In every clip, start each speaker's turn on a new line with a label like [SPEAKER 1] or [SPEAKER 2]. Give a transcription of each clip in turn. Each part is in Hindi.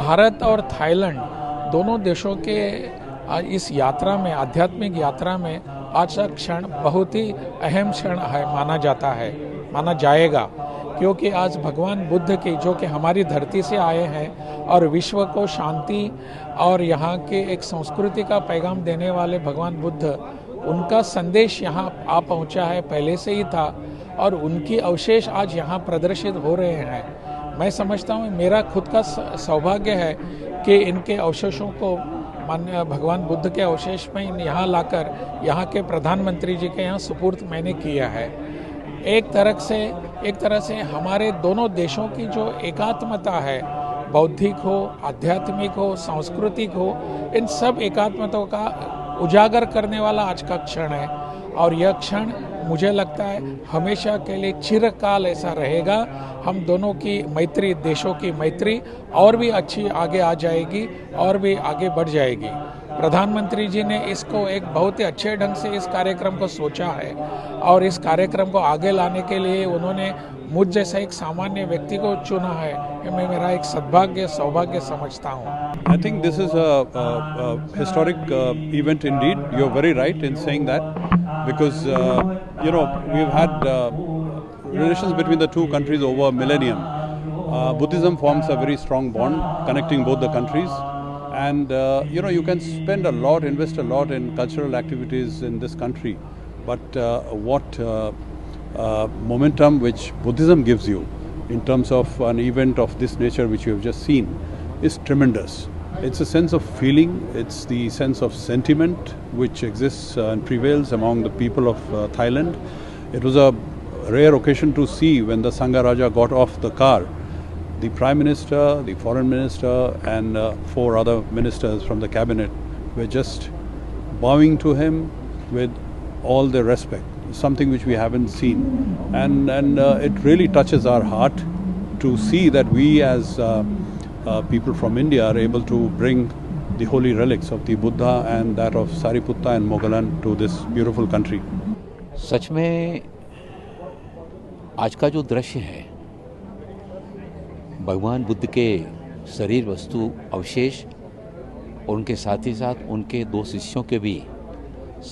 [SPEAKER 1] भारत और थाईलैंड दोनों देशों के आज इस यात्रा में, आध्यात्मिक यात्रा में आज का क्षण बहुत ही अहम क्षण है माना जाएगा, क्योंकि आज भगवान बुद्ध की, जो कि हमारी धरती से आए हैं और विश्व को शांति और यहाँ के एक संस्कृति का पैगाम देने वाले भगवान बुद्ध, उनका संदेश यहाँ आ पहुँचा है, पहले से ही था और उनकी अवशेष आज यहाँ प्रदर्शित हो रहे हैं। मैं समझता हूँ मेरा खुद का सौभाग्य है कि इनके अवशेषों को माननीय भगवान बुद्ध के अवशेष में यहाँ लाकर यहाँ के प्रधानमंत्री जी के यहाँ सुपुर्द मैंने किया है। एक तरह से हमारे दोनों देशों की जो एकात्मता है, बौद्धिक हो, आध्यात्मिक हो, सांस्कृतिक हो, इन सब एकात्मताओं का उजागर करने वाला आज का क्षण है और यह क्षण मुझे लगता है हमेशा के लिए चिरकाल ऐसा रहेगा। हम दोनों की मैत्री, देशों की मैत्री और भी अच्छी आगे आ जाएगी और भी आगे बढ़ जाएगी। प्रधानमंत्री जी ने इसको एक बहुत ही अच्छे ढंग से इस कार्यक्रम को सोचा है और इस कार्यक्रम को आगे लाने के लिए उन्होंने मुझ जैसा एक सामान्य व्यक्ति को चुना है। ये मैं मेरा एक सौभाग्य समझता हूँ।
[SPEAKER 2] I think this is a historic event indeed. You're very right in saying that because we've had relations between the two countries over a millennium. Buddhism forms a very strong bond connecting both the countries, and you can spend a lot, invest a lot in cultural activities in this country, but what momentum which Buddhism gives you in terms of an event of this nature which you have just seen is tremendous. It's a sense of feeling, it's the sense of sentiment which exists and prevails among the people of Thailand. It was a rare occasion to see when the Sangha Raja got off the car. The Prime Minister, the Foreign Minister and 4 other ministers from the cabinet were just bowing to him with all the respect, something which we haven't seen. And it really touches our heart to see that we as people from India are able to bring the holy relics of the Buddha and that of Sariputta and Moggallon to this beautiful country.
[SPEAKER 3] सच में आज का जो दृश्य है, भगवान बुद्ध के शरीर वस्तु अवशेष और उनके साथ ही साथ उनके 2 शिष्यों के भी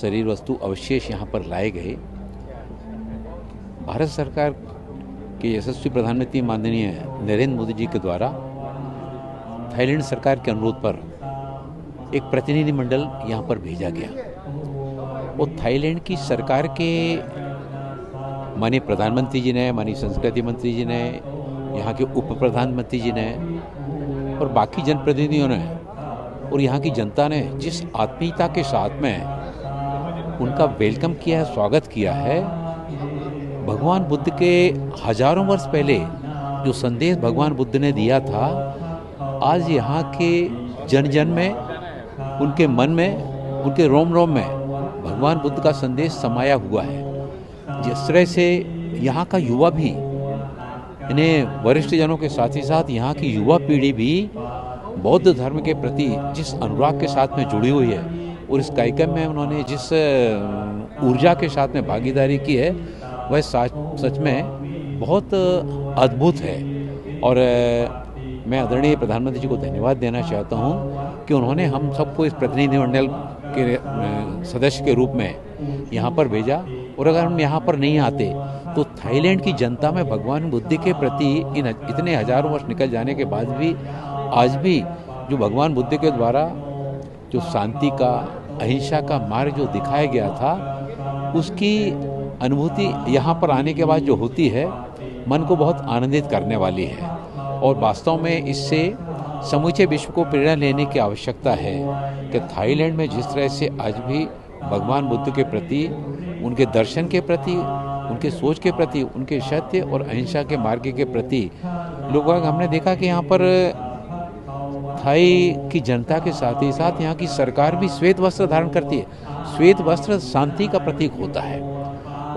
[SPEAKER 3] शरीर वस्तु अवशेष यहाँ पर लाए गए। भारत सरकार के यशस्वी प्रधानमंत्री माननीय नरेंद्र मोदी जी के द्वारा थाईलैंड सरकार के अनुरोध पर एक प्रतिनिधिमंडल यहाँ पर भेजा गया और थाईलैंड की सरकार के माननीय प्रधानमंत्री जी ने, माननीय संस्कृति मंत्री जी ने, यहाँ के उप प्रधानमंत्री जी ने और बाकी जनप्रतिनिधियों ने और यहाँ की जनता ने जिस आत्मीयता के साथ में उनका वेलकम किया है, स्वागत किया है। भगवान बुद्ध के हजारों वर्ष पहले जो संदेश भगवान बुद्ध ने दिया था, आज यहाँ के जन जन में, उनके मन में, उनके रोम रोम में भगवान बुद्ध का संदेश समाया हुआ है। जिस तरह से यहाँ का युवा भी, इन्हें वरिष्ठ जनों के साथ ही साथ यहाँ की युवा पीढ़ी भी बौद्ध धर्म के प्रति जिस अनुराग के साथ में जुड़ी हुई है और इस कार्यक्रम में उन्होंने जिस ऊर्जा के साथ में भागीदारी की है, वह सच में बहुत अद्भुत है। और मैं आदरणीय प्रधानमंत्री जी को धन्यवाद देना चाहता हूं कि उन्होंने हम सबको इस प्रतिनिधिमंडल के सदस्य के रूप में यहाँ पर भेजा और अगर हम यहाँ पर नहीं आते तो थाईलैंड की जनता में भगवान बुद्ध के प्रति इतने हजारों वर्ष निकल जाने के बाद भी आज भी जो भगवान बुद्ध के द्वारा जो शांति का, अहिंसा का मार्ग जो दिखाया गया था, उसकी अनुभूति यहाँ पर आने के बाद जो होती है, मन को बहुत आनंदित करने वाली है। और वास्तव में इससे समूचे विश्व को प्रेरणा लेने की आवश्यकता है कि थाईलैंड में जिस तरह से आज भी भगवान बुद्ध के प्रति, उनके दर्शन के प्रति, उनके सोच के प्रति, उनके सत्य और अहिंसा के मार्ग के प्रति लोगों का हमने देखा कि यहाँ पर थाई की जनता के साथ ही साथ यहाँ की सरकार भी श्वेत वस्त्र धारण करती है। श्वेत वस्त्र शांति का प्रतीक होता है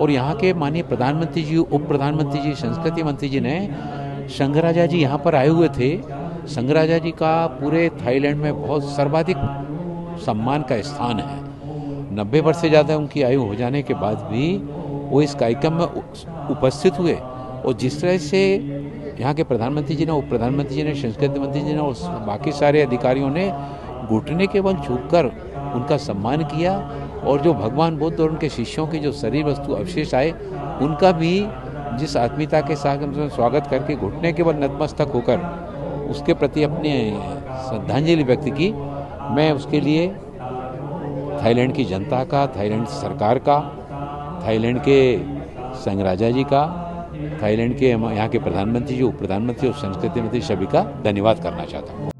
[SPEAKER 3] और यहाँ के माननीय प्रधानमंत्री जी, उप प्रधानमंत्री जी, संस्कृति मंत्री जी ने, संघ राजा जी यहाँ पर आए हुए थे। संघ राजा जी का पूरे थाईलैंड में बहुत सर्वाधिक सम्मान का स्थान है। 90 वर्ष से ज़्यादा उनकी आयु हो जाने के बाद भी वो इस कार्यक्रम में उपस्थित हुए और जिस तरह से यहाँ के प्रधानमंत्री जी ने, उप प्रधानमंत्री जी ने, संस्कृति मंत्री जी ने और बाकी सारे अधिकारियों ने घुटने के बल झुककर उनका सम्मान किया और जो भगवान बुद्ध और उनके शिष्यों की जो शरीर वस्तु अवशेष आए उनका भी जिस आत्मीयता के साथ उन्होंने स्वागत करके घुटने के बल नतमस्तक होकर उसके प्रति अपनी श्रद्धांजलि व्यक्त की। मैं उसके लिए थाईलैंड की जनता का, थाईलैंड सरकार का, थाईलैंड के संघराजा जी का, थाईलैंड के यहाँ के प्रधानमंत्री जी, उप प्रधानमंत्री और संस्कृति मंत्री सभी का धन्यवाद करना चाहता हूँ।